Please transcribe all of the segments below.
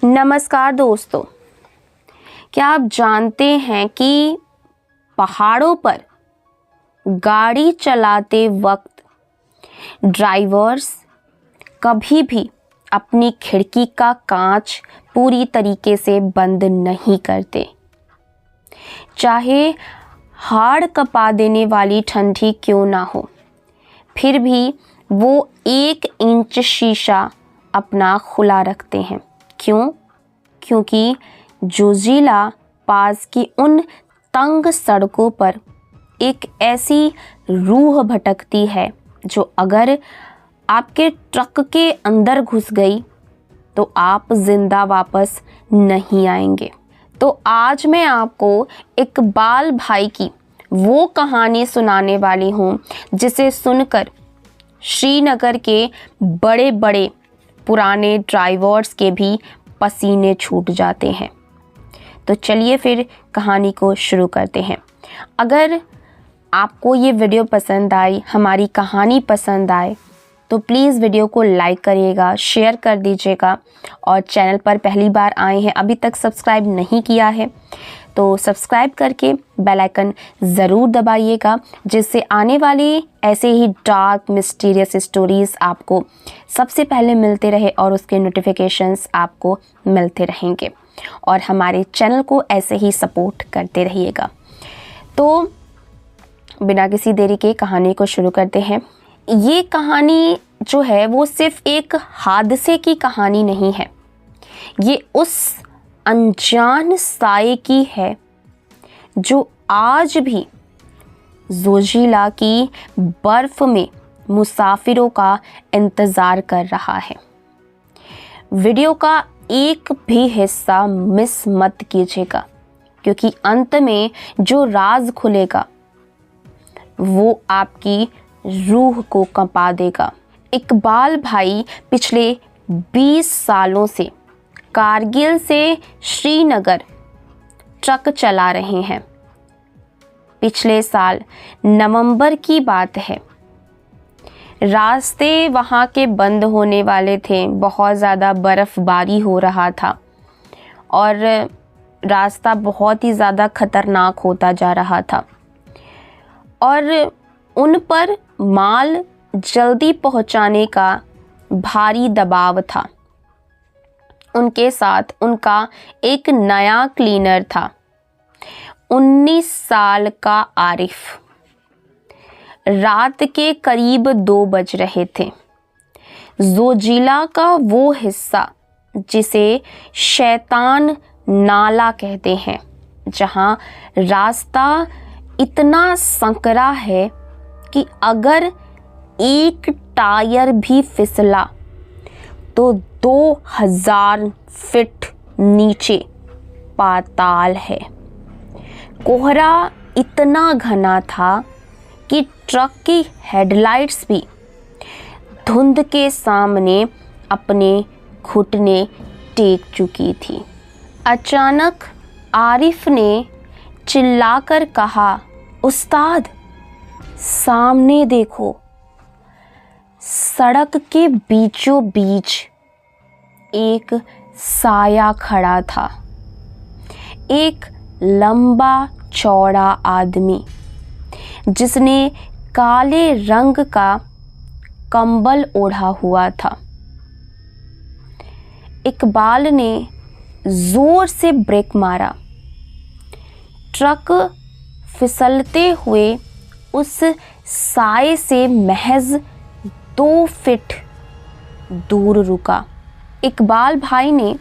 नमस्कार दोस्तों, क्या आप जानते हैं कि पहाड़ों पर गाड़ी चलाते वक्त ड्राइवर्स कभी भी अपनी खिड़की का कांच पूरी तरीके से बंद नहीं करते। चाहे हाड़ कपा देने वाली ठंडी क्यों ना हो, फिर भी वो 1 इंच शीशा अपना खुला रखते हैं। क्यों? क्योंकि जोजिला पास की उन तंग सड़कों पर एक ऐसी रूह भटकती है जो अगर आपके ट्रक के अंदर घुस गई तो आप जिंदा वापस नहीं आएंगे। तो आज मैं आपको इकबाल भाई की वो कहानी सुनाने वाली हूँ जिसे सुनकर श्रीनगर के बड़े बड़े पुराने ड्राइवर्स के भी पसीने छूट जाते हैं। तो चलिए फिर कहानी को शुरू करते हैं। अगर आपको ये वीडियो पसंद आई, हमारी कहानी पसंद आए, तो प्लीज़ वीडियो को लाइक करिएगा, शेयर कर दीजिएगा और चैनल पर पहली बार आए हैं, अभी तक सब्सक्राइब नहीं किया है तो सब्सक्राइब करके बेल आइकन ज़रूर दबाइएगा, जिससे आने वाली ऐसे ही डार्क मिस्टीरियस स्टोरीज़ आपको सबसे पहले मिलते रहे और उसके नोटिफिकेशंस आपको मिलते रहेंगे और हमारे चैनल को ऐसे ही सपोर्ट करते रहिएगा। तो बिना किसी देरी के कहानी को शुरू करते हैं। ये कहानी जो है वो सिर्फ एक हादसे की कहानी नहीं है, ये उस अनजान साए की है जो आज भी जोजिला की बर्फ में मुसाफिरों का इंतज़ार कर रहा है। वीडियो का एक भी हिस्सा मिस मत कीजिएगा, क्योंकि अंत में जो राज खुलेगा वो आपकी रूह को कंपा देगा। इकबाल भाई पिछले 20 सालों से कारगिल से श्रीनगर ट्रक चला रहे हैं। पिछले साल नवंबर की बात है। रास्ते वहाँ के बंद होने वाले थे, बहुत ज़्यादा बर्फ़बारी हो रहा था और रास्ता बहुत ही ज़्यादा ख़तरनाक होता जा रहा था और उन पर माल जल्दी पहुँचाने का भारी दबाव था। उनके साथ उनका एक नया क्लीनर था, 19 साल का आरिफ। रात के करीब 2 बज रहे थे। जोजिला का वो हिस्सा जिसे शैतान नाला कहते हैं, जहां रास्ता इतना संकरा है कि अगर एक टायर भी फिसला तो 2000 फीट नीचे पाताल है। कोहरा इतना घना था कि ट्रक की हेडलाइट्स भी धुंध के सामने अपने घुटने टेक चुकी थी। अचानक आरिफ ने चिल्लाकर कहा, उस्ताद, सामने देखो। सड़क के बीचों बीच एक साया खड़ा था, एक लंबा चौड़ा आदमी जिसने काले रंग का कंबल ओढ़ा हुआ था। इकबाल ने जोर से ब्रेक मारा। ट्रक फिसलते हुए उस साए से महज 2 फीट दूर रुका। इकबाल भाई ने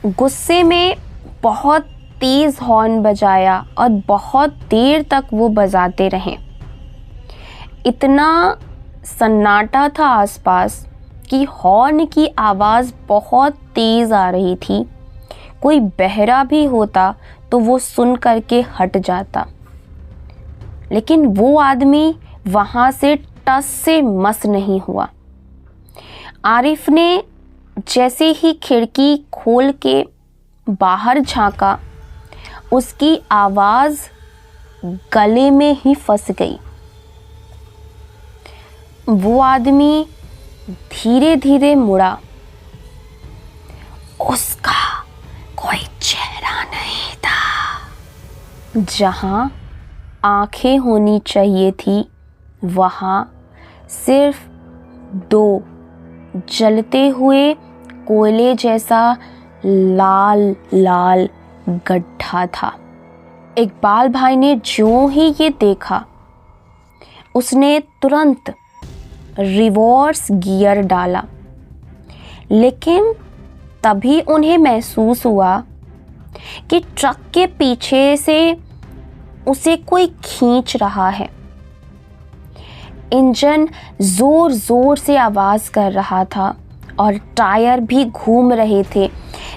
गुस्से में बहुत तेज़ हॉर्न बजाया और बहुत देर तक वो बजाते रहे। इतना सन्नाटा था आसपास कि हॉर्न की आवाज़ बहुत तेज़ आ रही थी। कोई बहरा भी होता तो वो सुन करके हट जाता, लेकिन वो आदमी वहाँ से टस से मस नहीं हुआ। आरिफ ने जैसे ही खिड़की खोल के बाहर झांका, उसकी आवाज़ गले में ही फंस गई। वो आदमी धीरे धीरे मुड़ा उसका कोई चेहरा नहीं था। जहां आंखें होनी चाहिए थी वहां सिर्फ दो जलते हुए कोयले जैसा लाल लाल गड्ढा था। इकबाल भाई ने जो ही ये देखा उसने तुरंत रिवर्स गियर डाला, लेकिन तभी उन्हें महसूस हुआ कि ट्रक के पीछे से उसे कोई खींच रहा है। इंजन जोर जोर से आवाज कर रहा था और टायर भी घूम रहे थे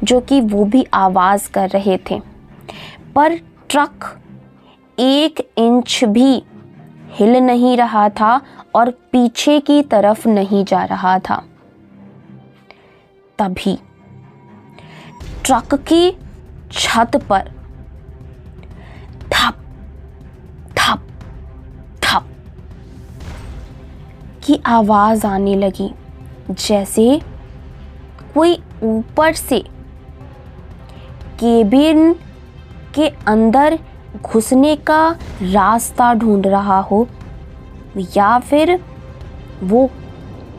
जो कि वो भी आवाज कर रहे थे, पर ट्रक 1 इंच भी हिल नहीं रहा था और पीछे की तरफ नहीं जा रहा था। तभी ट्रक की छत पर थप थप थप की आवाज आने लगी, जैसे कोई ऊपर से केबिन के अंदर घुसने का रास्ता ढूंढ रहा हो, या फिर वो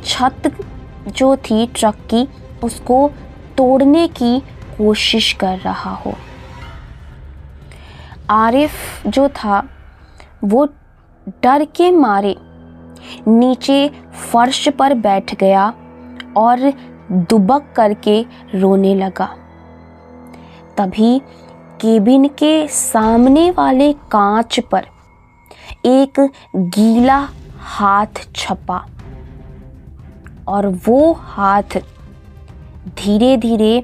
छत जो थी ट्रक की उसको तोड़ने की कोशिश कर रहा हो। आरिफ जो था वो डर के मारे नीचे फर्श पर बैठ गया और दुबक करके रोने लगा। तभी केबिन के सामने वाले कांच पर एक गीला हाथ छपा और वो हाथ धीरे धीरे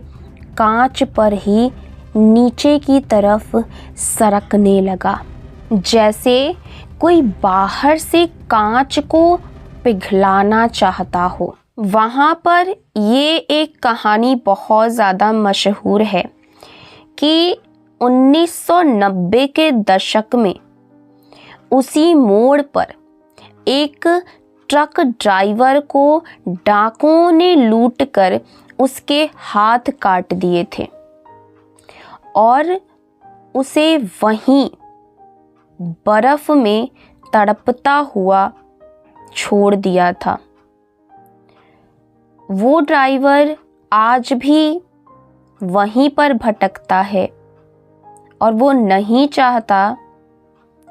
कांच पर ही नीचे की तरफ सरकने लगा, जैसे कोई बाहर से कांच को पिघलाना चाहता हो। वहाँ पर ये एक कहानी बहुत ज़्यादा मशहूर है कि 1990 के दशक में उसी मोड़ पर एक ट्रक ड्राइवर को डाकुओं ने लूटकर उसके हाथ काट दिए थे और उसे वहीं बर्फ में तड़पता हुआ छोड़ दिया था। वो ड्राइवर आज भी वहीं पर भटकता है और वो नहीं चाहता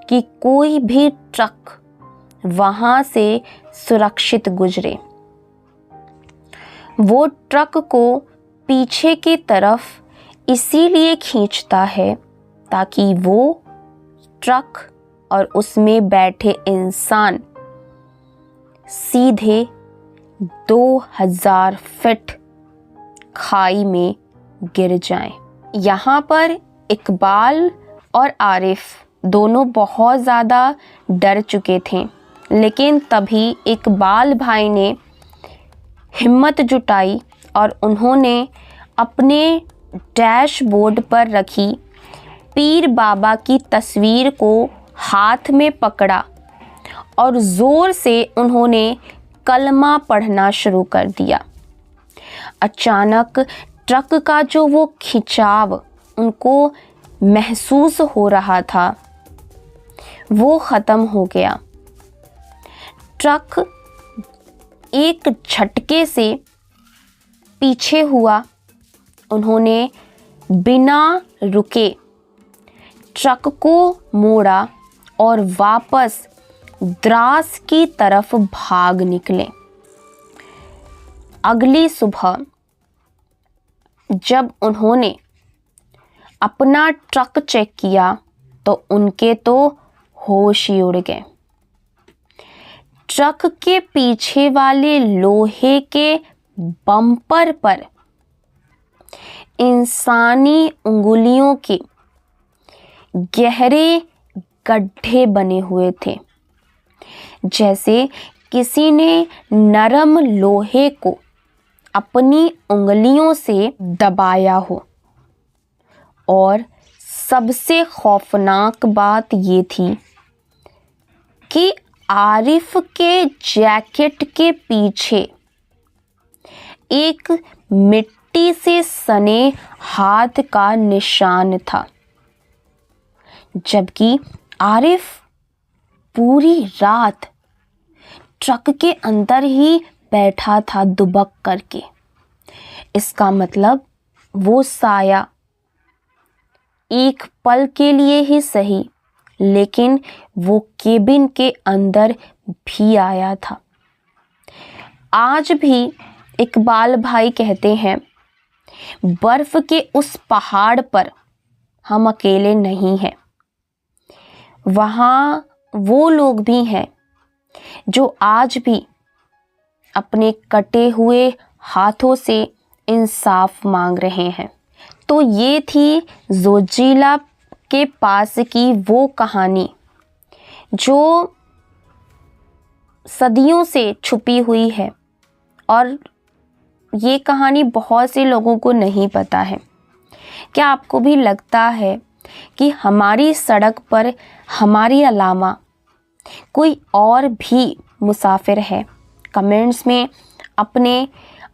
कि कोई भी ट्रक वहां से सुरक्षित गुजरे। वो ट्रक को पीछे की तरफ इसीलिए खींचता है ताकि वो ट्रक और उसमें बैठे इंसान सीधे 2000 फीट खाई में गिर जाएं। यहाँ पर इकबाल और आरिफ दोनों बहुत ज़्यादा डर चुके थे, लेकिन तभी इकबाल भाई ने हिम्मत जुटाई और उन्होंने अपने डैशबोर्ड पर रखी पीर बाबा की तस्वीर को हाथ में पकड़ा और ज़ोर से उन्होंने कलमा पढ़ना शुरू कर दिया। अचानक ट्रक का जो वो खिंचाव उनको महसूस हो रहा था वो ख़त्म हो गया। ट्रक एक झटके से पीछे हुआ। उन्होंने बिना रुके ट्रक को मोड़ा और वापस द्रास की तरफ भाग निकले। अगली सुबह जब उन्होंने अपना ट्रक चेक किया तो उनके तो होश ही उड़ गए। ट्रक के पीछे वाले लोहे के बम्पर पर इंसानी उंगलियों के गहरे गड्ढे बने हुए थे, जैसे किसी ने नरम लोहे को अपनी उंगलियों से दबाया हो। और सबसे खौफनाक बात ये थी कि आरिफ के जैकेट के पीछे एक मिट्टी मिट्टी से सने हाथ का निशान था, जबकि आरिफ पूरी रात ट्रक के अंदर ही बैठा था दुबक करके। इसका मतलब वो साया एक पल के लिए ही सही, लेकिन वो केबिन के अंदर भी आया था। आज भी इकबाल भाई कहते हैं, बर्फ के उस पहाड़ पर हम अकेले नहीं हैं। वहाँ वो लोग भी हैं जो आज भी अपने कटे हुए हाथों से इंसाफ मांग रहे हैं। तो ये थी ज़ोजिला के पास की वो कहानी जो सदियों से छुपी हुई है, और ये कहानी बहुत से लोगों को नहीं पता है। क्या आपको भी लगता है कि हमारी सड़क पर हमारे अलावा कोई और भी मुसाफिर है? कमेंट्स में अपने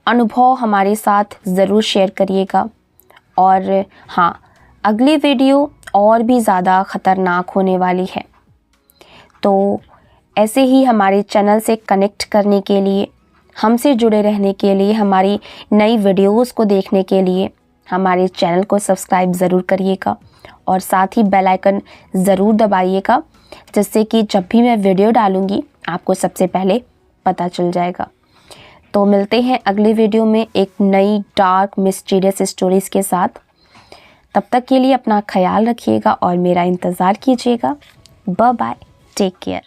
अनुभव हमारे साथ ज़रूर शेयर करिएगा। और हाँ, अगली वीडियो और भी ज़्यादा ख़तरनाक होने वाली है। तो ऐसे ही हमारे चैनल से कनेक्ट करने के लिए, हमसे जुड़े रहने के लिए, हमारी नई वीडियोस को देखने के लिए हमारे चैनल को सब्सक्राइब ज़रूर करिएगा और साथ ही बेल आइकन ज़रूर दबाइएगा, जिससे कि जब भी मैं वीडियो डालूँगी आपको सबसे पहले पता चल जाएगा। तो मिलते हैं अगली वीडियो में एक नई डार्क मिस्टीरियस स्टोरीज़ के साथ। तब तक के लिए अपना ख्याल रखिएगा और मेरा इंतज़ार कीजिएगा। Bye bye, take care.